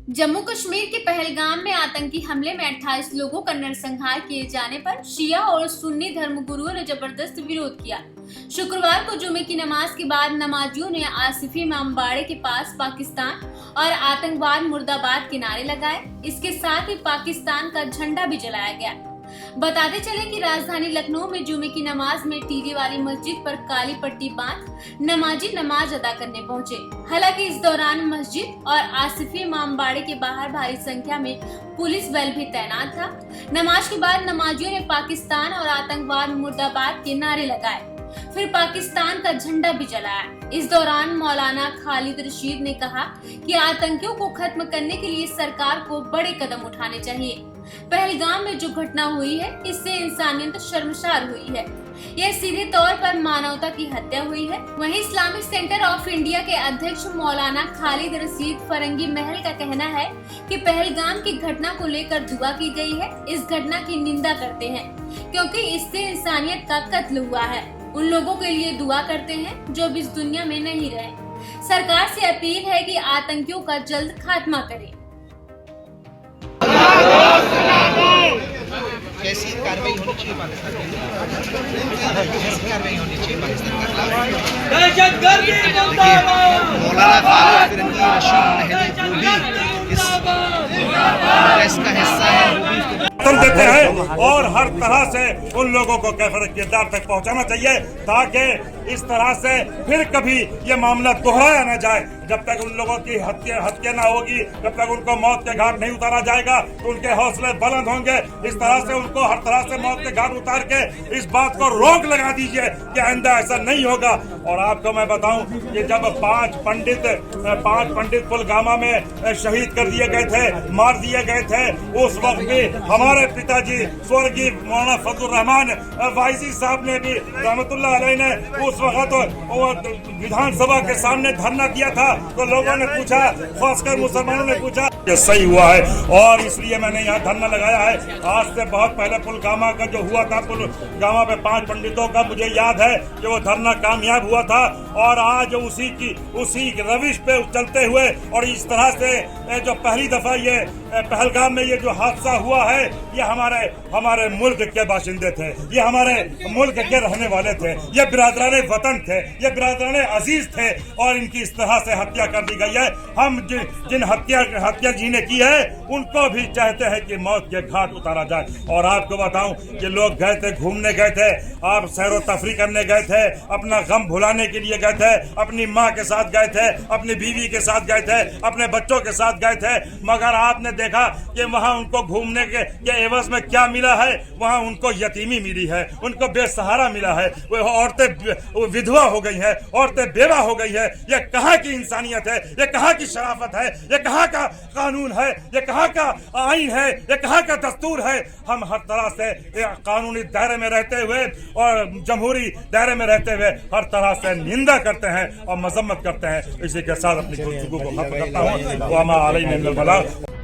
जम्मू कश्मीर के पहलगाम में आतंकी हमले में 28 लोगों का नरसंहार किए जाने पर शिया और सुन्नी धर्मगुरुओं ने जबरदस्त विरोध किया। शुक्रवार को जुमे की नमाज के बाद नमाजियों ने आसिफी इमामबाड़े के पास पाकिस्तान और आतंकवाद मुर्दाबाद के नारे लगाए। इसके साथ ही पाकिस्तान का झंडा भी जलाया गया। बताते चले कि राजधानी लखनऊ में जुमे की नमाज में टीले वाली मस्जिद पर काली पट्टी बांध नमाजी नमाज अदा करने पहुंचे। हालांकि इस दौरान मस्जिद और आसिफी इमामबाड़े के बाहर भारी संख्या में पुलिस बल भी तैनात था। नमाज के बाद नमाजियों ने पाकिस्तान और आतंकवाद मुर्दाबाद के नारे लगाए, फिर पाकिस्तान का झंडा भी जलाया। इस दौरान मौलाना खालिद रशीद ने कहा कि आतंकियों को खत्म करने के लिए सरकार को बड़े कदम उठाने चाहिए। पहलगाम में जो घटना हुई है, इससे इंसानियत शर्मसार हुई है। यह सीधे तौर पर मानवता की हत्या हुई है। वहीं इस्लामिक सेंटर ऑफ इंडिया के अध्यक्ष मौलाना खालिद रशीद फरंगी महल का कहना है कि पहलगाम की घटना को लेकर दुआ की गई है। इस घटना की निंदा करते हैं क्योंकि इससे इंसानियत का कत्ल हुआ है। उन लोगों के लिए दुआ करते हैं जो अब इस दुनिया में नहीं रहे। सरकार से अपील है कि आतंकियों का जल्द खात्मा करे। कैसी कार्रवाई होनी चाहिए पाकिस्तान की? कैसी कार्रवाई होनी चाहिए पाकिस्तान मौलाना खालिद फिरंगी रशीद महली इस प्रेस का हिस्सा है, देते हैं और हर तरह से उन लोगों को कैफियत किरदार तक पहुंचाना चाहिए ताकि इस तरह से फिर कभी ये मामला दोहराया न जाए। जब तक उन लोगों की हत्या न होगी, जब तक उनको मौत के घाट नहीं उतारा जाएगा तो उनके हौसले बुलंद होंगे। इस तरह से उनको हर तरह से मौत के घाट उतार के इस बात को रोक लगा दीजिए कि आइंदा ऐसा नहीं होगा। और आपको मैं बताऊं कि जब पांच पंडित पुलवामा में शहीद कर दिए गए थे, मार दिए गए थे, उस वक्त भी हमारे पिताजी स्वर्गीय मौलाना फजलुर रहमान वाइसी साहब ने भी रहमतुल्लाह अलैह ने उस वक्त विधानसभा के सामने धरना दिया था। तो लोगों ने पूछा, खासकर मुसलमानों ने पूछा, ये सही हुआ है और इसलिए मैंने यहाँ धरना लगाया है। आज से बहुत पहले पुलवामा का जो हुआ था, पुलवामा में 5 पंडितों का मुझे याद है कि वो धरना कामयाब हुआ था। और आज उसी रविश पे चलते हुए और इस तरह से जो पहली दफा ये पहलगाम में ये जो हादसा हुआ है, ये हमारे मुल्क के बाशिंदे थे, ये हमारे मुल्क के रहने वाले थे, ये बिरादराने वतन थे, ये बिरादराने अजीज थे और इनकी इस तरह से हत्या कर दी गई है। हम जिन हत्या जिन्हें की है उनको भी चाहते हैं कि मौत के घाट उतारा जाए। और आपको बताऊं कि लोग गए थे, घूमने गए थे, आप सैरो तफरी करने गए थे, अपना गम भुलाने के लिए गए थे, अपनी माँ के साथ गए थे, अपनी बीवी के साथ गए थे, अपने बच्चों के साथ गए थे, मगर आपने देखा कि वहाँ उनको घूमने के एवज में क्या मिला है? वहाँ उनको यतीमी मिली है, उनको बेसहारा मिला है, वो औरतें विधवा हो गई है, औरतें बेवा हो गई है। ये कहाँ की इंसानियत है? ये कहाँ की शराफत है? ये कहाँ का कानून है? ये कहाँ का आईन है? ये कहाँ का दस्तूर है? हम हर तरह से कानूनी दायरे में रहते हुए और जमहूरी दायरे में रहते हुए हर तरह से निंदा करते हैं और मजम्मत करते हैं। इसी के साथ अपनी गुफ्तगू को खत्म करता हूँ।